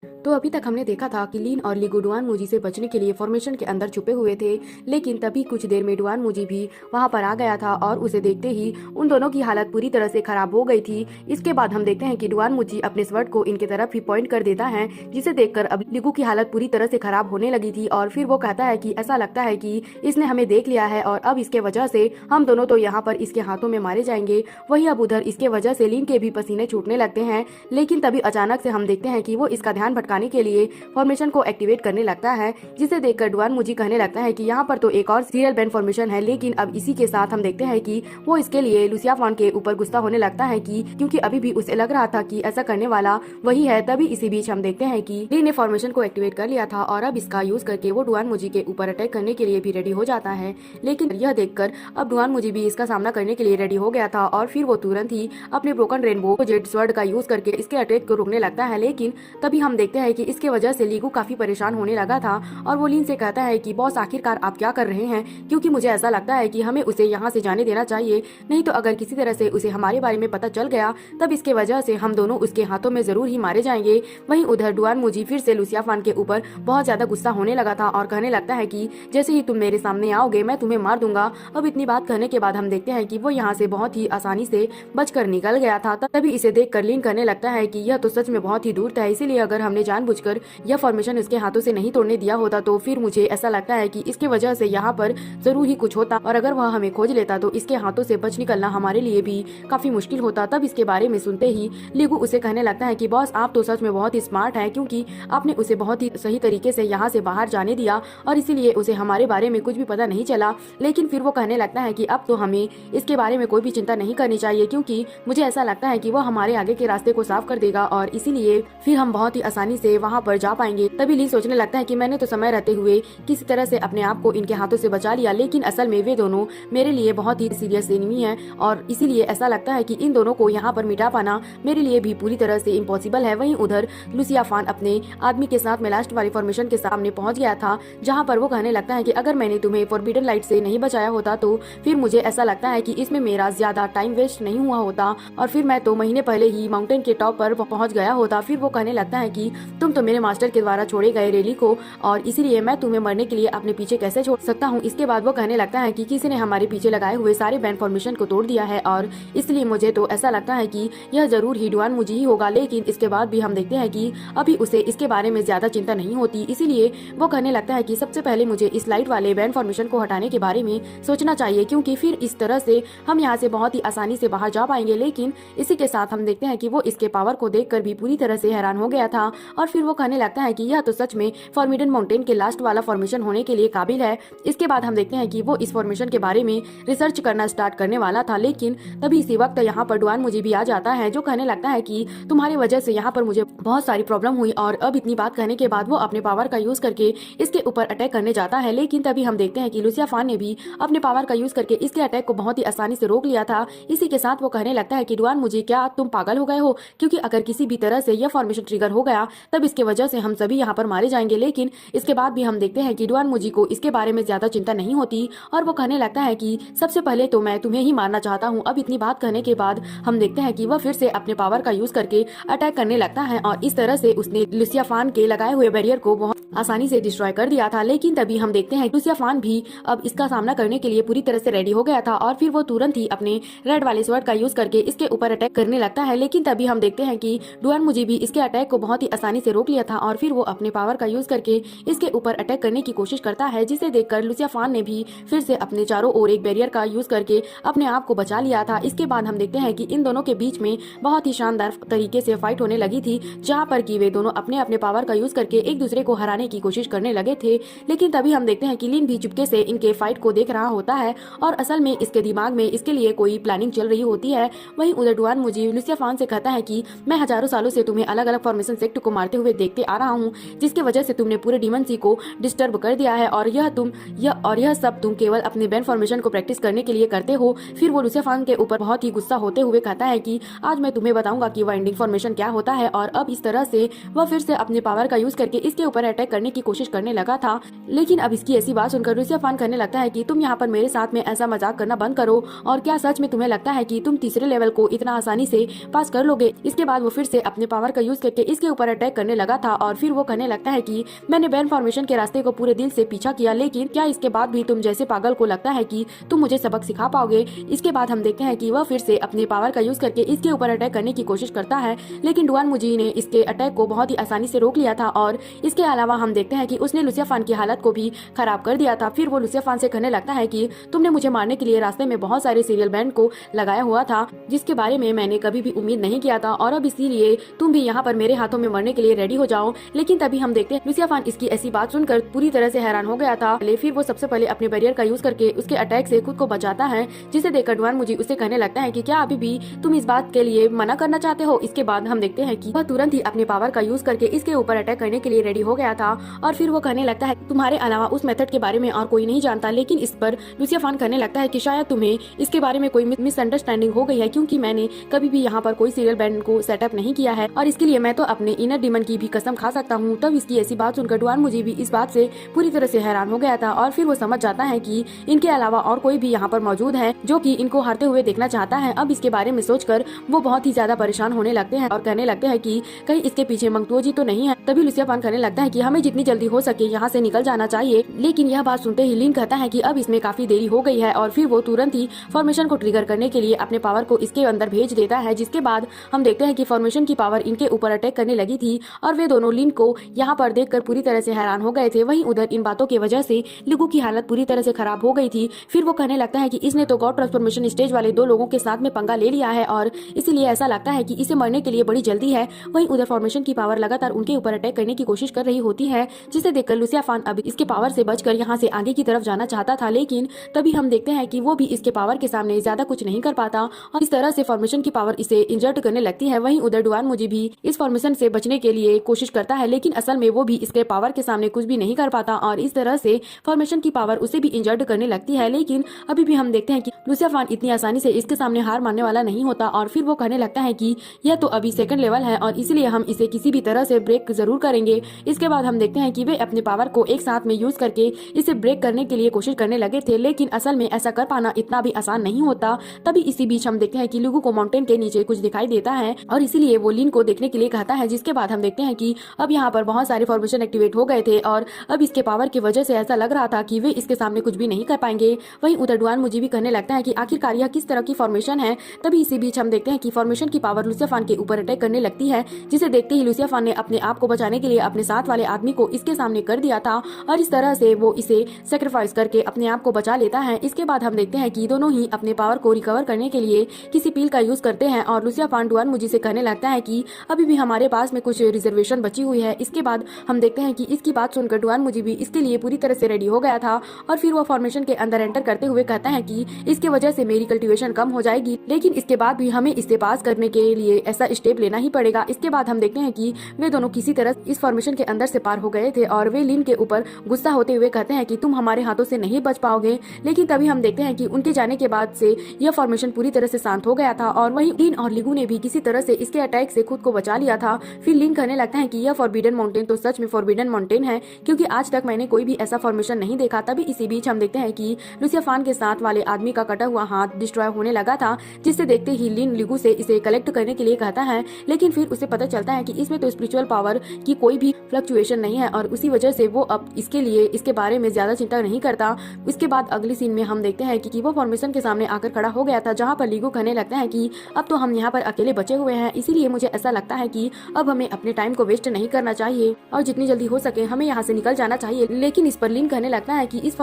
तो अभी तक हमने देखा था कि लीन और लीगू डुआन मुजी से बचने के लिए फॉर्मेशन के अंदर छुपे हुए थे, लेकिन तभी कुछ देर में डुआन मुजी भी वहां पर आ गया था और उसे देखते ही उन दोनों की हालत पूरी तरह से खराब हो गई थी। इसके बाद हम देखते हैं कि डुआन मुजी अपने स्वर्ड को इनके तरफ ही पॉइंट कर देता है, जिसे देखकर अब लीगू की हालत पूरी तरह से खराब होने लगी थी और फिर वो कहता है कि ऐसा लगता है कि इसने हमें देख लिया है और अब इसके वजह से हम दोनों तो यहाँ पर इसके हाथों में मारे जाएंगे। वही अब उधर इसके वजह से लीन के भी पसीने छूटने लगते हैं, लेकिन तभी अचानक से हम देखते हैं कि वो इसका ध्यान भटकाने के लिए फॉर्मेशन को एक्टिवेट करने लगता है, जिसे देखकर डुआन मुजी कहने लगता है कि यहाँ पर तो एक और सीरियल बैंड फॉर्मेशन है। लेकिन अब इसी के साथ हम देखते हैं कि वो इसके लिए लुसिया फॉन के ऊपर गुस्सा होने लगता है कि क्योंकि अभी भी उसे लग रहा था कि ऐसा करने वाला वही है। तभी इसी बीच हम देखते हैं कि ली ने फॉर्मेशन को एक्टिवेट कर लिया था और अब इसका यूज करके वो डुआन मुजी के ऊपर अटैक करने के लिए भी रेडी हो जाता है। लेकिन यह देखकर अब डुआन मुजी भी इसका सामना करने के लिए रेडी हो गया था और फिर वो तुरंत ही अपने ब्रोकन रेनबो जेट स्वर्ड का यूज करके इसके अटैक को रोकने लगता है। लेकिन तभी हम देखते हैं कि इसके वजह से लीगू काफी परेशान होने लगा था और वो लीन से कहता है कि बॉस आखिरकार आप क्या कर रहे हैं, क्योंकि मुझे ऐसा लगता है कि हमें उसे यहाँ से जाने देना चाहिए, नहीं तो अगर किसी तरह से उसे हमारे बारे में पता चल गया तब इसके वजह से हम दोनों उसके हाथों में जरूर ही मारे जाएंगे। वहीं उधर डुआन मुजी फिर से लुसिया फान के ऊपर बहुत ज्यादा गुस्सा होने लगा था और कहने लगता है कि जैसे ही तुम मेरे सामने आओगे मैं तुम्हें मार दूंगा। अब इतनी बात कहने के बाद हम देखते हैं कि वो यहाँ से बहुत ही आसानी से बचकर निकल गया था। तभी इसे देखकर लीन कहने लगता है कि यह तो सच में बहुत ही दूर था, इसीलिए अगर हमने जानबूझकर यह फॉर्मेशन इसके हाथों से नहीं तोड़ने दिया होता तो फिर मुझे ऐसा लगता है कि इसके वजह से यहाँ पर जरूर ही कुछ होता और अगर वह हमें खोज लेता तो इसके हाथों से बच निकलना हमारे लिए भी काफी मुश्किल होता। तब इसके बारे में सुनते ही लीगू उसे कहने लगता है कि बॉस आप तो सच में बहुत ही स्मार्ट हैं, क्योंकि आपने उसे बहुत ही सही तरीके से यहाँ से बाहर जाने दिया और इसीलिए उसे हमारे बारे में कुछ भी पता नहीं चला। लेकिन फिर वो कहने लगता है कि अब तो हमें इसके बारे में कोई भी चिंता नहीं करनी चाहिए, क्योंकि मुझे ऐसा लगता है कि वह हमारे आगे के रास्ते को साफ कर देगा और इसीलिए फिर हम बहुत ही आसानी से वहाँ पर जा पाएंगे। तभी ली सोचने लगता है कि मैंने तो समय रहते हुए किसी तरह से अपने आप को इनके हाथों से बचा लिया, लेकिन असल में वे दोनों मेरे लिए बहुत ही सीरियस एनिमी हैं और इसीलिए ऐसा लगता है कि इन दोनों को यहाँ पर मिटा पाना मेरे लिए भी पूरी तरह से इम्पॉसिबल है। वहीं उधर लुसिया फान अपने आदमी के साथ में लास्ट वाली फॉर्मेशन के सामने पहुंच गया था, जहाँ पर वो कहने लगता है कि अगर मैंने तुम्हें फॉरबिडन लाइट से नहीं बचाया होता तो फिर मुझे ऐसा लगता है कि इसमें मेरा ज्यादा टाइम वेस्ट नहीं हुआ होता और फिर मैं तो महीने पहले ही माउंटेन के टॉप पर पहुंच गया होता। फिर वो कहने लगता है कि तुम तो मेरे मास्टर के द्वारा छोड़े गए रेली को और इसीलिए मैं तुम्हें मरने के लिए अपने पीछे कैसे छोड़ सकता हूँ। इसके बाद वो कहने लगता है कि किसी ने हमारे पीछे लगाए हुए सारे बैंड फॉर्मेशन को तोड़ दिया है और इसलिए मुझे तो ऐसा लगता है कि यह जरूर ही डुआन मुजी ही होगा। लेकिन इसके बाद भी हम देखते हैं कि अभी उसे इसके बारे में ज्यादा चिंता नहीं होती, इसीलिए वो कहने लगता है कि सबसे पहले मुझे इस लाइट वाले बैंड फॉर्मेशन को हटाने के बारे में सोचना चाहिए, क्योंकि फिर इस तरह से हम यहाँ से बहुत ही आसानी से बाहर जा पाएंगे। लेकिन इसी के साथ हम देखते हैं कि वो इसके पावर को देखकर भी पूरी तरह से हैरान हो गया था और फिर वो कहने लगता है कि यह तो सच में फॉर्मिडन माउंटेन के लास्ट वाला फॉर्मेशन होने के लिए काबिल है। इसके बाद हम देखते हैं कि वो इस फॉर्मेशन के बारे में रिसर्च करना स्टार्ट करने वाला था, लेकिन तभी इसी वक्त यहाँ पर डुआन मुजी भी आ जाता है, जो कहने लगता है कि तुम्हारी वजह से यहाँ पर मुझे बहुत सारी प्रॉब्लम हुई। और अब इतनी बात कहने के बाद वो अपने पावर का यूज करके इसके ऊपर अटैक करने जाता है, लेकिन तभी हम देखते हैं कि लुसिया फान ने भी अपने पावर का यूज करके इसके अटैक को बहुत ही आसानी से रोक लिया था। इसी के साथ वो कहने लगता है कि डुआन मुजी क्या तुम पागल हो गए हो, क्योंकि अगर किसी भी तरह से यह फॉर्मेशन ट्रिगर हो गया तब इसके वजह से हम सभी यहाँ पर मारे जाएंगे। लेकिन इसके बाद भी हम देखते हैं कि डुआन मुजी को इसके बारे में ज्यादा चिंता नहीं होती और वो कहने लगता है कि सबसे पहले तो मैं तुम्हें ही मारना चाहता हूँ। अब इतनी बात कहने के बाद हम देखते हैं कि वह फिर से अपने पावर का यूज करके अटैक करने लगता है और इस तरह से उसने लुसिया फान के लगाए हुए बैरियर को बहुत आसानी से डिस्ट्रॉय कर दिया था। लेकिन तभी हम देखते हैं लुसिया फान भी अब इसका सामना करने के लिए पूरी तरह से रेडी हो गया था और फिर वो तुरंत ही अपने रेड वाले स्वर्ड का यूज करके इसके ऊपर अटैक करने लगता है। लेकिन तभी हम देखते हैं कि डुआन मुजी भी इसके अटैक को बहुत ही आसानी से रोक लिया था और फिर वो अपने पावर का यूज करके इसके ऊपर अटैक करने की कोशिश करता है, जिसे देखकर लुसिया फान ने भी फिर से अपने चारों ओर एक बैरियर का यूज करके अपने आप को बचा लिया था। इसके बाद हम देखते हैं कि इन दोनों के बीच में बहुत ही शानदार तरीके से फाइट होने लगी थी, जहाँ पर कि वे दोनों अपने अपने पावर का यूज करके एक दूसरे को हराने की कोशिश करने लगे थे। लेकिन तभी हम देखते हैं कि लीन भी चुपके से इनके फाइट को देख रहा होता है और असल में इसके दिमाग में इसके लिए कोई प्लानिंग चल रही होती है। वहीं उधर डुआन मुजी लुसिया फान से कहता है कि मैं हजारों सालों से तुम्हें अलग अलग फॉर्मेशन सेक्ट को मारते हुए देखते आ रहा हूँ, जिसकी वजह से तुमने पूरे डीमन सी को डिस्टर्ब कर दिया है और यह सब तुम केवल अपने बैंड फॉर्मेशन को प्रैक्टिस करने के लिए करते हो। फिर वो लुसिया फान के ऊपर बहुत ही गुस्सा होते हुए कहता है कि आज मैं तुम्हें बताऊंगा कि वाइंडिंग फॉर्मेशन क्या होता है और अब इस तरह से वह फिर से अपने पावर का यूज करके इसके ऊपर अटैक अटैक करने की कोशिश करने लगा था। लेकिन अब इसकी ऐसी बात सुनकर लुसिया फान कहने लगता है कि तुम यहाँ पर मेरे साथ में ऐसा मजाक करना बंद करो, और क्या सच में तुम्हें लगता है कि तुम तीसरे लेवल को इतना आसानी से पास कर लोगे। इसके बाद वो फिर से अपने पावर का यूज करके इसके ऊपर अटैक करने लगा था और फिर वो कहने लगता है कि मैंने बैन फॉर्मेशन के रास्ते को पूरे दिल से पीछा किया, लेकिन क्या इसके बाद भी तुम जैसे पागल को लगता है कि तुम मुझे सबक सिखा पाओगे। इसके बाद हम देखते हैं कि वह फिर से अपने पावर का यूज करके इसके ऊपर अटैक करने की कोशिश करता है, लेकिन डुआन मुजी ने इसके अटैक को बहुत ही आसानी से रोक लिया था। और इसके अलावा हम देखते हैं कि उसने लुसिया फान की हालत को भी खराब कर दिया था। फिर वो लुसिया फान से कहने लगता है कि तुमने मुझे मारने के लिए रास्ते में बहुत सारे सीरियल बैंड को लगाया हुआ था, जिसके बारे में मैंने कभी भी उम्मीद नहीं किया था, और अब इसीलिए तुम भी यहाँ पर मेरे हाथों में मरने के लिए रेडी हो जाओ। लेकिन तभी हम देखते हैं लुसिया फान इसकी ऐसी बात सुनकर पूरी तरह से हैरान हो गया था। फिर वो सबसे पहले अपने बैरियर का यूज करके उसके अटैक से खुद को बचाता है, जिसे देखकर डुआन मुजी उससे कहने लगता है कि क्या अभी भी तुम इस बात के लिए मना करना चाहते हो। इसके बाद हम देखते हैं कि वह तुरंत ही अपने पावर का यूज करके इसके ऊपर अटैक करने के लिए रेडी हो गया था, और फिर वो कहने लगता है तुम्हारे अलावा उस मेथड के बारे में और कोई नहीं जानता। लेकिन इस पर लुसिया फान कहने लगता है कि शायद तुम्हें इसके बारे में कोई मिसअंडरस्टैंडिंग हो गई है, क्योंकि मैंने कभी भी यहाँ पर कोई सीरियल बैंड को सेटअप नहीं किया है, और इसके लिए मैं तो अपने इनर डीमन की भी कसम खा सकता हूँ। तब इसकी ऐसी बात सुनकर डुआन मुजी भी इस बात से पूरी तरह से हैरान हो गया था, और फिर वो समझ जाता है कि इनके अलावा और कोई भी यहाँ पर मौजूद है जो कि इनको हारते हुए देखना चाहता है। अब इसके बारे में सोचकर वो बहुत ही ज्यादा परेशान होने लगते हैं और कहने लगते हैं कि कहीं इसके पीछे मंगतुओजी तो नहीं है। तभी लुसिया फान कहने लगता है कि हमें जितनी जल्दी हो सके यहाँ से निकल जाना चाहिए। लेकिन यह बात सुनते ही लिन कहता है कि अब इसमें काफी देरी हो गई है, और फिर वो तुरंत ही फॉर्मेशन को ट्रिगर करने के लिए अपने पावर को इसके अंदर भेज देता है। जिसके बाद हम देखते हैं कि फॉर्मेशन की पावर इनके ऊपर अटैक करने लगी थी, और वे दोनों लिन को यहाँ पर देखकर पूरी तरह से हैरान हो गए थे। वहीं उधर इन बातों की वजह से लिगू की हालत पूरी तरह से खराब हो गई थी। फिर वो कहने लगता है कि इसने तो गॉड ट्रांसफॉर्मेशन स्टेज वाले दो लोगों के साथ में पंगा ले लिया है, और इसीलिए ऐसा लगता है कि इसे मरने के लिए बड़ी जल्दी है। वहीं उधर फॉर्मेशन की पावर लगातार उनके ऊपर अटैक करने की कोशिश कर रही होती है, जिसे देखकर लुसिया फान अब इसके पावर से बचकर यहाँ से आगे की तरफ जाना चाहता था। लेकिन तभी हम देखते हैं कि वो भी इसके पावर के सामने ज्यादा कुछ नहीं कर पाता, और इस तरह से फॉर्मेशन की पावर इसे इंजर्ड करने लगती है। वहीं उधर डुआन मुजी भी इस फॉर्मेशन से बचने के लिए कोशिश करता है, लेकिन असल में वो भी इसके पावर के सामने कुछ भी नहीं कर पाता, और इस तरह से फॉर्मेशन की पावर उसे भी इंजर्ड करने लगती है। लेकिन अभी भी हम देखते हैं कि लुसिया फान इतनी आसानी से इसके सामने हार मानने वाला नहीं होता, और फिर वो कहने लगता है कि यह तो अभी सेकंड लेवल है, और इसलिए हम इसे किसी भी तरह से ब्रेक जरूर करेंगे। इसके बाद हम देखते हैं कि वे अपने पावर को एक साथ में यूज करके इसे ब्रेक करने के लिए कोशिश करने लगे थे, लेकिन असल में ऐसा कर पाना इतना भी आसान नहीं होता। तभी इसी बीच हम देखते हैं कि लिगू को माउंटेन के नीचे कुछ दिखाई देता है, और इसीलिए वो लिन को देखने के लिए कहता है। जिसके बाद हम देखते हैं कि अब यहाँ पर बहुत सारे फॉर्मेशन एक्टिवेट हो गए थे, और अब इसके पावर की वजह से ऐसा लग रहा था कि वे इसके सामने कुछ भी नहीं कर पाएंगे। वहीं उधर डुआन मुजी भी कहने लगता है कि आखिरकार यह किस तरह की फॉर्मेशन है। तभी इसी बीच हम देखते हैं कि फॉर्मेशन की पावर लुसिया फान के ऊपर अटैक करने लगती है, जिसे देखते ही लुसिया फान ने अपने आप को बचाने के लिए अपने साथ वाले आदमी को इसके सामने कर दिया था, और इस तरह से वो इसे सेक्रीफाइस करके अपने आप को बचा लेता है। इसके बाद हम देखते हैं कि दोनों ही अपने पावर को रिकवर करने के लिए किसी पील का यूज करते हैं, और लुसिया फान डुआन मुजी से कहने लगता है कि अभी भी हमारे पास में कुछ रिजर्वेशन बची हुई है। इसके बाद हम देखते हैं कि इसकी बात सुनकर डुआन मुजी भी इसके लिए पूरी तरह से रेडी हो गया था, और फिर वो फॉर्मेशन के अंदर एंटर करते हुए कहता है कि इसके वजह से मेरी कल्टीवेशन कम हो जाएगी, लेकिन इसके बाद भी हमें इसे पास करने के लिए ऐसा स्टेप लेना ही पड़ेगा। इसके बाद हम देखते हैं कि वे दोनों किसी तरह इस फॉर्मेशन के अंदर से पार हो गए थे, और वे लिन के ऊपर गुस्सा होते हुए कहते हैं कि तुम हमारे हाथों से नहीं बच पाओगे। लेकिन तभी हम देखते हैं कि उनके जाने के बाद से यह फॉर्मेशन पूरी तरह से शांत हो गया था, और वहीं लिन और लिगू ने भी किसी तरह से इसके अटैक से खुद को बचा लिया था। फिर लिन कहने लगता है कि यह फॉरबिडन माउंटेन तो सच में फॉरबिडन माउंटेन है, क्योंकि आज तक मैंने कोई भी ऐसा फॉर्मेशन नहीं देखा। तभी इसी बीच हम देखते हैं कि लुसिया फान के साथ वाले आदमी का कटा हुआ हाथ डिस्ट्रॉय होने लगा था, जिससे देखते ही लिन लिगू से इसे कलेक्ट करने के लिए कहता है। लेकिन फिर उसे पता चलता है कि इसमें तो स्पिरिचुअल पावर की कोई भी फ्लक्चुएशन नहीं है, और उसी वजह से वो अब इसके लिए इसके बारे में ज्यादा चिंता नहीं करता। इसके बाद अगली सीन में हम देखते हैं कि वो फॉर्मेशन के सामने आकर खड़ा हो गया था, जहाँ पर लिगू कहने लगता है कि अब तो हम यहाँ पर अकेले बचे हुए हैं, इसीलिए मुझे ऐसा लगता है कि अब हमें अपने टाइम को वेस्ट नहीं करना चाहिए, और जितनी जल्दी हो सके हमें यहाँ से निकल जाना चाहिए। लेकिन इस पर लिन कहने लगता है कि इस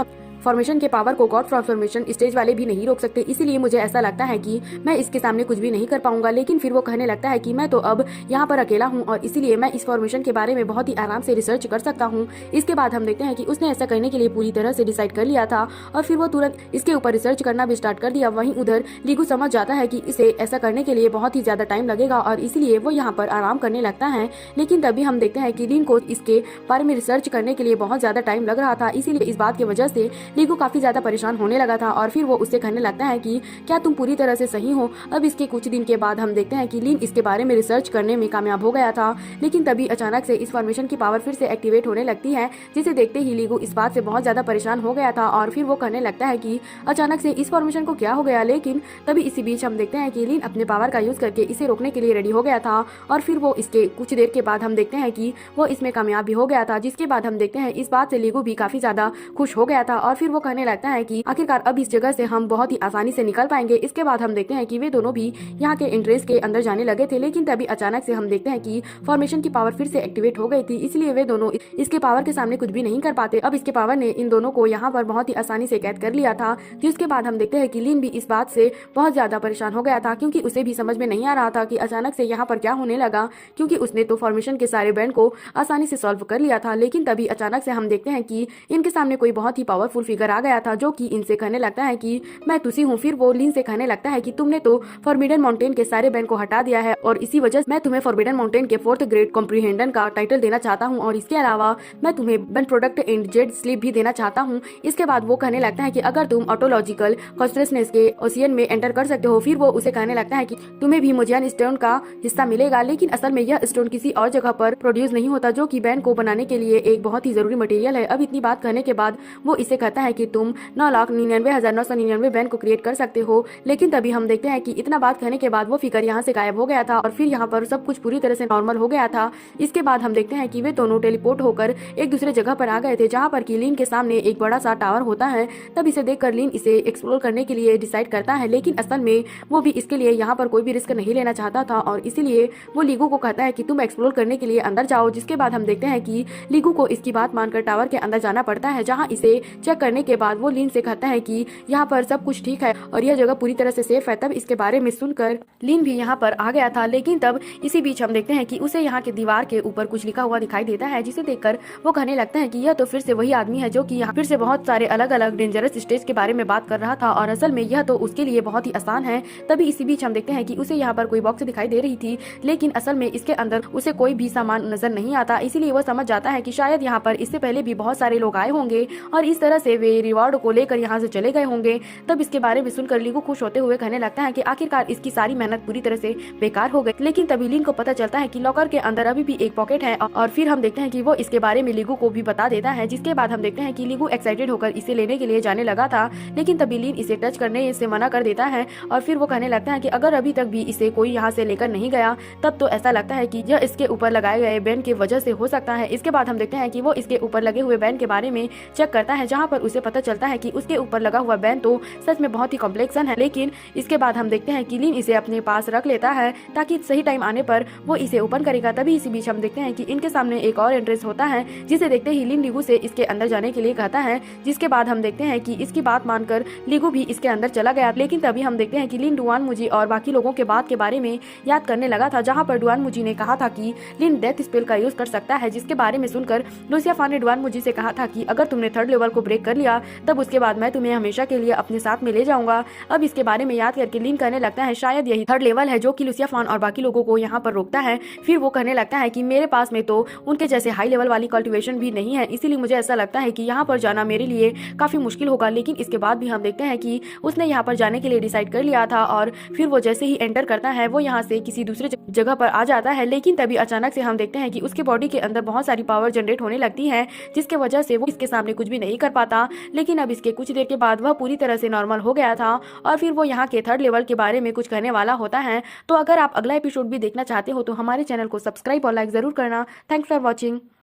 फॉर्मेशन के पावर को गॉड ट्रांसफॉर्मेशन स्टेज वाले भी नहीं रोक सकते, इसीलिए मुझे ऐसा लगता है कि मैं इसके सामने कुछ भी नहीं कर पाऊंगा। लेकिन फिर वो कहने लगता है कि मैं तो अब यहाँ पर अकेला हूँ, और इसीलिए मैं इस फॉर्मेशन के बारे में बहुत ही आराम से रिसर्च कर सकता हूँ। इसके बाद हम देखते हैं कि उसने ऐसा करने के लिए पूरी तरह से डिसाइड कर लिया था, और फिर वो तुरंत इसके ऊपर रिसर्च करना भी स्टार्ट कर दिया। वहीं उधर लिगू समझ जाता है कि इसे ऐसा करने के लिए बहुत ही ज्यादा टाइम लगेगा, और इसीलिए वो यहाँ पर आराम करने लगता है। लेकिन तभी हम देखते हैं कि लिन को इसके बारे में रिसर्च करने के लिए बहुत ज्यादा टाइम लग रहा था, इसीलिए इस बात की वजह से लीगू काफी ज्यादा परेशान होने लगा था और फिर वो उससे कहने लगता है कि क्या तुम पूरी तरह से सही हो। अब इसके कुछ दिन के बाद हम देखते हैं कि लीन इसके बारे में रिसर्च करने में कामयाब हो गया था, लेकिन तभी अचानक से इस फॉर्मेशन की पावर फिर से एक्टिवेट होने लगती है, जिसे देखते ही लीगू इस बात से बहुत ज्यादा परेशान हो गया था और फिर वो कहने लगता है कि अचानक से इस फॉर्मेशन को क्या हो गया। लेकिन तभी इसी बीच हम देखते हैं कि लीन अपने पावर का यूज करके इसे रोकने के लिए रेडी हो गया था और फिर वो इसके कुछ देर के बाद हम देखते हैं कि वो इसमें कामयाब भी हो गया था, जिसके बाद हम देखते हैं इस बात से लीगू भी काफी ज्यादा खुश हो गया था और फिर वो कहने लगता है कि आखिरकार अब इस जगह से हम बहुत ही आसानी से निकल पाएंगे। इसके बाद हम देखते हैं कि वे दोनों भी यहाँ के एंट्रेंस के अंदर जाने लगे थे, लेकिन तभी अचानक से हम देखते हैं कि फॉर्मेशन की पावर फिर से एक्टिवेट हो गई थी, इसलिए वे दोनों इसके पावर के सामने कुछ भी नहीं कर पाते। अब इसके पावर ने इन दोनों को यहाँ पर बहुत ही आसानी से कैद कर लिया था, जिसके बाद हम देखते हैं कि लीन भी इस बात से बहुत ज्यादा परेशान हो गया था, क्योंकि उसे भी समझ में नहीं आ रहा था कि अचानक से यहाँ पर क्या होने लगा, क्योंकि उसने तो फॉर्मेशन के सारे बैंड को आसानी से सॉल्व कर लिया था। लेकिन तभी अचानक से हम देखते हैं कि इनके सामने कोई बहुत ही पावरफुल फिगर आ गया था, जो कि इनसे कहने लगता है कि मैं तुसी हूँ। फिर वो लीन से कहने लगता है कि तुमने तो फॉरबिडन माउंटेन के सारे बैंड को हटा दिया है और इसी वजह से मैं तुम्हें फॉरबिडन माउंटेन के 4th ग्रेड कॉम्प्रिहेंडन का टाइटल देना चाहता हूँ और इसके अलावा मैं तुम्हें बन प्रोडक्ट एंड जेड स्लीप भी देना चाहता हूँ। इसके बाद वो कहने लगता है कि अगर तुम ऑटोलॉजिकल कॉन्शियसनेस के ओशियन में एंटर कर सकते हो। फिर वो उसे कहने लगता है कि तुम्हें भी मुजियन स्टोन का हिस्सा मिलेगा, लेकिन असल में यह स्टोन किसी और जगह पर प्रोड्यूस नहीं होता, जो कि बैंड को बनाने के लिए एक बहुत ही जरूरी मटेरियल है। अब इतनी बात कहने के बाद वो इसे कहता है कि तुम 9,99,999 बैंड को क्रिएट कर सकते हो। लेकिन तभी हम देखते हैं कि इतना बात कहने के बाद वो फिगर यहाँ से गायब हो गया था और फिर यहाँ पर सब कुछ पूरी तरह से नॉर्मल हो गया था। इसके बाद हम देखते हैं कि वे दोनों टेलीपोर्ट होकर एक दूसरे जगह पर आ गए थे, जहाँ पर की लीन के सामने एक बड़ा सा टावर होता है। तब इसे देखकर लीन इसे एक्सप्लोर करने के लिए डिसाइड करता है, लेकिन असल में वो भी इसके लिए यहाँ पर कोई भी रिस्क नहीं लेना चाहता था और इसीलिए वो लीगू को कहता है कि तुम एक्सप्लोर करने के लिए अंदर जाओ। जिसके बाद हम देखते हैं कि लीगू को इसकी बात मानकर टावर के अंदर जाना पड़ता है, जहाँ इसे चेक करने के बाद वो लीन से कहता है कि यहाँ पर सब कुछ ठीक है और यह जगह पूरी तरह से सेफ है। तब इसके बारे में सुनकर लीन भी यहाँ पर आ गया था, लेकिन तब इसी बीच हम देखते हैं कि उसे यहाँ के दीवार के ऊपर कुछ लिखा हुआ दिखाई देता है, जिसे देखकर वो कहने लगता है कि यह तो फिर से वही आदमी है जो कि यहाँ फिर से बहुत सारे अलग अलग डेंजरस स्टेज के बारे में बात कर रहा था और असल में यह तो उसके लिए बहुत ही आसान है। तभी इसी बीच हम देखते हैं कि उसे यहाँ पर कोई बॉक्स दिखाई दे रही थी, लेकिन असल में इसके अंदर उसे कोई भी सामान नजर नहीं आता, इसीलिए वह समझ जाता है कि शायद यहाँ पर इससे पहले भी बहुत सारे लोग आए होंगे और इस तरह से वे रिवॉर्ड को लेकर यहाँ से चले गए होंगे। तब इसके बारे में सुनकर लीगू खुश होते हुए कहने लगता है कि आखिरकार इसकी सारी मेहनत पूरी तरह से बेकार हो गई। लेकिन तभी लीन को पता चलता है कि लॉकर के अंदर अभी भी एक पॉकेट है और फिर हम देखते हैं कि वो इसके बारे में लीगू को भी बता देता है, जिसके बाद हम देखते हैं कि लीगू एक्साइटेड होकर इसे लेने के लिए जाने लगा था, लेकिन तभी लीन इसे टच करने से मना कर देता है और फिर वो कहने लगता है कि अगर अभी तक भी इसे कोई यहाँ से लेकर नहीं गया तब तो ऐसा लगता है कि यह इसके ऊपर लगाए गए बैंड की वजह से हो सकता है। इसके बाद हम देखते हैं कि वो इसके ऊपर लगे हुए बैंड के बारे में चेक करता है, जहाँ पर उसे पता चलता है कि उसके ऊपर लगा हुआ बैंड तो सच में बहुत ही कॉम्प्लेक्सन है। लेकिन इसके बाद हम देखते हैं कि लीन इसे अपने पास रख लेता है ताकि सही टाइम आने पर वो इसे ओपन करेगा। तभी इसी बीच हम देखते हैं कि इनके सामने एक और एंट्रेंस होता है, जिसे देखते ही लीन लीगू से इसके अंदर जाने के लिए कहता है, जिसके बाद हम देखते हैं कि इसकी बात मानकर लीगू भी इसके अंदर चला गया। लेकिन तभी हम देखते हैं कि लीन डुआन मुजी और बाकी लोगों के बात के बारे में याद करने लगा था, जहाँ पर डुआन मुजी ने कहा था कि लीन डेथ स्पेल का यूज कर सकता है, जिसके बारे में सुनकर लुसिया फान ने डुआन मुजी से कहा था कि अगर तुमने 3rd लेवल को ब्रेक कर लिया तब उसके बाद मैं तुम्हें हमेशा के लिए अपने साथ में ले जाऊंगा। अब इसके बारे में याद करके लीन कहने लगता है शायद यही 3rd लेवल है जो कि लुसिया फान और बाकी लोगों को यहाँ पर रोकता है। फिर वो कहने लगता है कि मेरे पास में तो उनके जैसे हाई लेवल वाली कल्टीवेशन भी नहीं है, इसीलिए मुझे ऐसा लगता है कि यहाँ पर जाना मेरे लिए काफी मुश्किल होगा। लेकिन इसके बाद भी हम देखते हैं कि उसने यहाँ पर जाने के लिए डिसाइड कर लिया था और फिर वो जैसे ही एंटर करता है वो यहाँ से किसी दूसरे जगह पर आ जाता है। लेकिन तभी अचानक से हम देखते हैं कि उसके बॉडी के अंदर बहुत सारी पावर जनरेट होने लगती है, जिसके वजह से वो इसके सामने कुछ भी नहीं कर पाता। लेकिन अब इसके कुछ देर के बाद वह पूरी तरह से नॉर्मल हो गया था और फिर वो यहाँ के 3rd लेवल के बारे में कुछ कहने वाला होता है। तो अगर आप अगला एपिसोड भी देखना चाहते हो तो हमारे चैनल को सब्सक्राइब और लाइक जरूर करना। Thanks for watching.